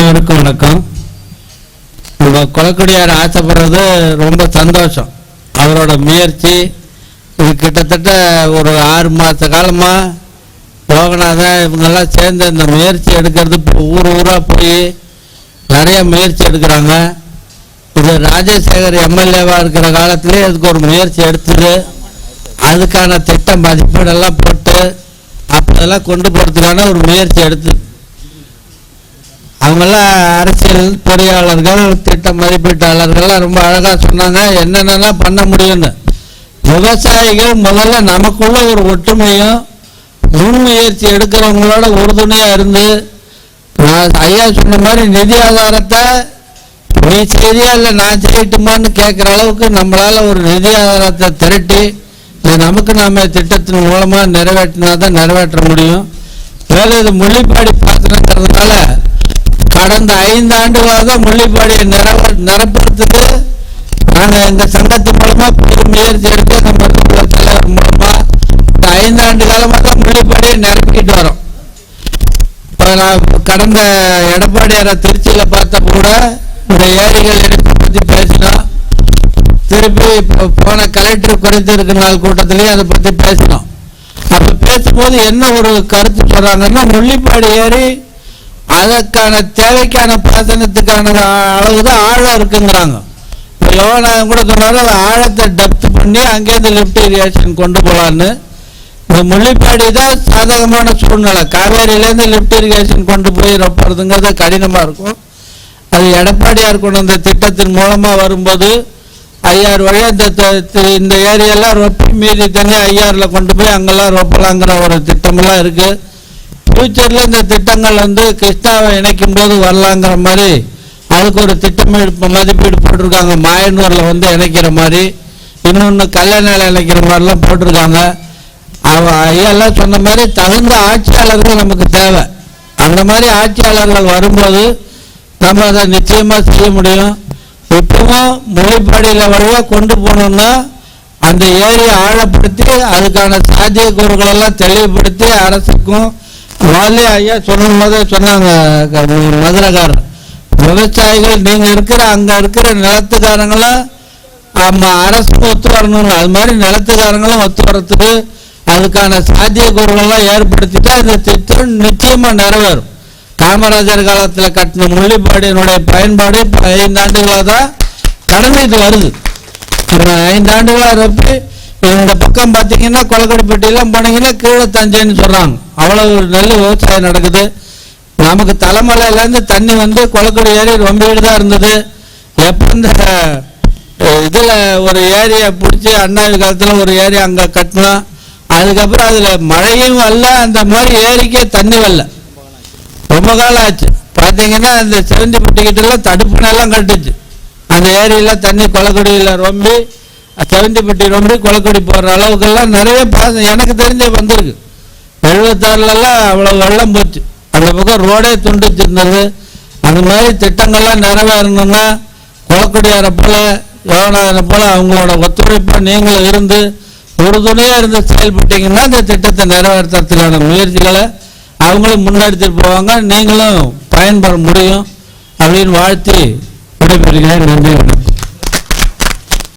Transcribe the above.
அனைவருக்கும் வணக்கம். நம்ம கொலக்குடியார் ஆசைப்படுறது ரொம்ப சந்தோஷம். அவரோட முயற்சி இது கிட்டத்தட்ட ஒரு 6 மாத காலமாக லோகநாதன் இவங்கெல்லாம் சேர்ந்து இந்த முயற்சி எடுக்கிறது. இப்போ ஊராக போய் நிறைய முயற்சி எடுக்கிறாங்க. இது ராஜசேகர் எம்எல்ஏவாக இருக்கிற காலத்திலே அதுக்கு ஒரு முயற்சி எடுத்தது. அதுக்கான திட்ட மதிப்பீடெல்லாம் போட்டு அப்போதெல்லாம் கொண்டு போகிறதுக்கான ஒரு முயற்சி எடுத்தது. அவங்கெல்லாம் அரசியல் பொறியாளர்கள், திட்ட மதிப்பீட்டாளர்கள்லாம் ரொம்ப அழகாக சொன்னாங்க என்னென்னலாம் பண்ண முடியும்னு. விவசாயிகள் முதல்ல நமக்குள்ள ஒரு ஒற்றுமையும் முன்முயற்சி எடுக்கிறவங்களோட உறுதுணையாக இருந்து, நான் ஐயா சொன்ன மாதிரி நிதி ஆதாரத்தை நீ செய்தியா இல்லை நான் செய்யட்டுமான்னு கேட்குற அளவுக்கு நம்மளால் ஒரு நிதி ஆதாரத்தை திரட்டி இது நமக்கு நாம திட்டத்தின் மூலமாக நிறைவேற்றினா தான் நிறைவேற்ற முடியும். வேலை இது முள்ளிப்பாடி பாசனங்கிறதுனால கடந்த 5 ஆண்டுகளாக தான் முள்ளிப்பாடியை நிரப்புறதுக்கு நாங்கள் எங்கள் சங்கத்தின் மூலமாக பெரிய முயற்சி எடுத்து நம்ம தலைவர் மூலமாக இந்த 5 ஆண்டு காலமாக தான் முள்ளிப்பாடியை நிரப்பிக்கிட்டு வரோம். இப்போ நான் கடந்த எடப்பாடியாரை திருச்சியில் பார்த்த கூட இந்த ஏரிகள் எடுத்து பற்றி பேசினோம். திருப்பி இப்போ போன கலெக்டர் குறைந்திருக்கிற நாள் கூட்டத்திலையும் அதை பற்றி பேசினோம். அப்போ பேசும்போது என்ன ஒரு கருத்து சொல்கிறாங்கன்னா, முள்ளிப்பாடி ஏரி அதற்கான தேவைக்கான பாசனத்துக்கான அளவு தான் ஆழம் இருக்குங்கிறாங்க. இப்போ லோகநாதன் கூட சொன்னாலும் அதை ஆழத்தை டெப்த் பண்ணி அங்கேருந்து லிஃப்ட் இரிகேஷன் கொண்டு போகலான்னு. இந்த முள்ளிப்பாடி தான் சாதகமான சூழ்நிலை. காவேரியிலேருந்து லிஃப்ட் இரிகேஷன் கொண்டு போய் ரொப்புறதுங்கிறது கடினமாக இருக்கும். அது எடப்பாடியார் கொண்டு வந்த திட்டத்தின் மூலமாக வரும்போது 5000 வழியாக இந்த ஏரியெல்லாம் ரொப்பி மீதி தண்ணி 5000 கொண்டு போய் அங்கெல்லாம் ரொப்பலாங்கிற ஒரு திட்டமெல்லாம் இருக்குது. ஃபியூச்சரில் இந்த திட்டங்கள் கிருஷ்ணாவை இணைக்கும் போது வரலாங்கிற மாதிரி அதுக்கு ஒரு திட்டமிழப்பு மதிப்பீடு போட்டிருக்காங்க. மாயனூரில் இணைக்கிற மாதிரி, இன்னொன்று கல்யாணாவில் இணைக்கிற மாதிரிலாம் போட்டிருக்காங்க. ஐயெல்லாம் சொன்ன மாதிரி தகுந்த ஆட்சியாளர்கள் நமக்கு தேவை. அந்த மாதிரி ஆட்சியாளர்கள் வரும்போது நம்ம அதை நிச்சயமாக செய்ய முடியும். இப்பவும் முள்ளிப்பாடியில் வழியாக கொண்டு போனோம்னா அந்த ஏரியை ஆழப்படுத்தி அதுக்கான சாத்தியக்கூறுகளெல்லாம் தெளிவுபடுத்தி அரசுக்கும் முதல்ல ஐயா சொல்லும் போதே சொன்னாங்க மதுரைக்காரர், விவசாயிகள் நீங்கள் இருக்கிற அங்கே இருக்கிற நிலத்துக்காரங்களும் அரசு ஒத்து வரணும். அது மாதிரி நிலத்துக்காரங்களும் ஒத்து வரத்துக்கு அதுக்கான சாத்தியக்கூறுகள்லாம் ஏற்படுத்திட்டா இந்த திட்டம் நிச்சயமாக நிறைவேறும். காமராஜர் காலத்தில் கட்டின முள்ளிப்பாடியினுடைய பயன்பாடு இப்போ 5 ஆண்டுகளாக தான் கடந்துட்டு வருது. 5 ஆண்டுகளாக இருப்பி இந்த பக்கம் பார்த்தீங்கன்னா கொலக்கடிப்பட்டியெல்லாம் போனீங்கன்னா கீழே தஞ்சைன்னு சொல்கிறாங்க. அவ்வளோ ஒரு நல்ல விவசாயம் நடக்குது. நமக்கு தலைமலையிலேருந்து தண்ணி கொலக்கடி ஏரி ரொம்ப வீடு தான் இருந்தது. எப்போ இந்த இதில் ஒரு ஏரியை பிடிச்சி அண்ணாவி காலத்தில் ஒரு ஏரி அங்கே கட்டினோம். அதுக்கப்புறம் அதில் மழையும் வரல, அந்த மாதிரி ஏரிக்கே தண்ணி வரல. ரொம்ப காலம் ஆச்சு. பார்த்தீங்கன்னா அந்த செவந்திப்பட்டிக்கிட்டெல்லாம் தடுப்புனெல்லாம் கட்டுச்சு. அந்த ஏரியில் தண்ணி கொலக்கடியில் ரொம்ப செவந்திப்பட்டி ரொம்ப கொலக்கடி போடுற அளவுக்கெல்லாம் நிறைய எனக்கு தெரிஞ்ச வந்திருக்கு. 76லலாம் அவ்வளோ வெள்ளம் போச்சு. அந்த பக்கம் ரோடே துண்டிச்சு இருந்தது. அந்த மாதிரி திட்டங்கள்லாம் நிறைவேறணும்னா கொலக்கடியாரை போல் யோகநாதனை போல் அவங்களோட ஒத்துழைப்பாக நீங்களும் இருந்து உறுதுணையாக இருந்து செயல்பட்டீங்கன்னா இந்த திட்டத்தை நிறைவேற்றுறதுக்கான முயற்சிகளை அவங்களும் முன்னெடுத்துட்டு போவாங்க. நீங்களும் பயன்பெற முடியும் அப்படின்னு வாழ்த்தி விடைபெறுகிறேன். நன்றி.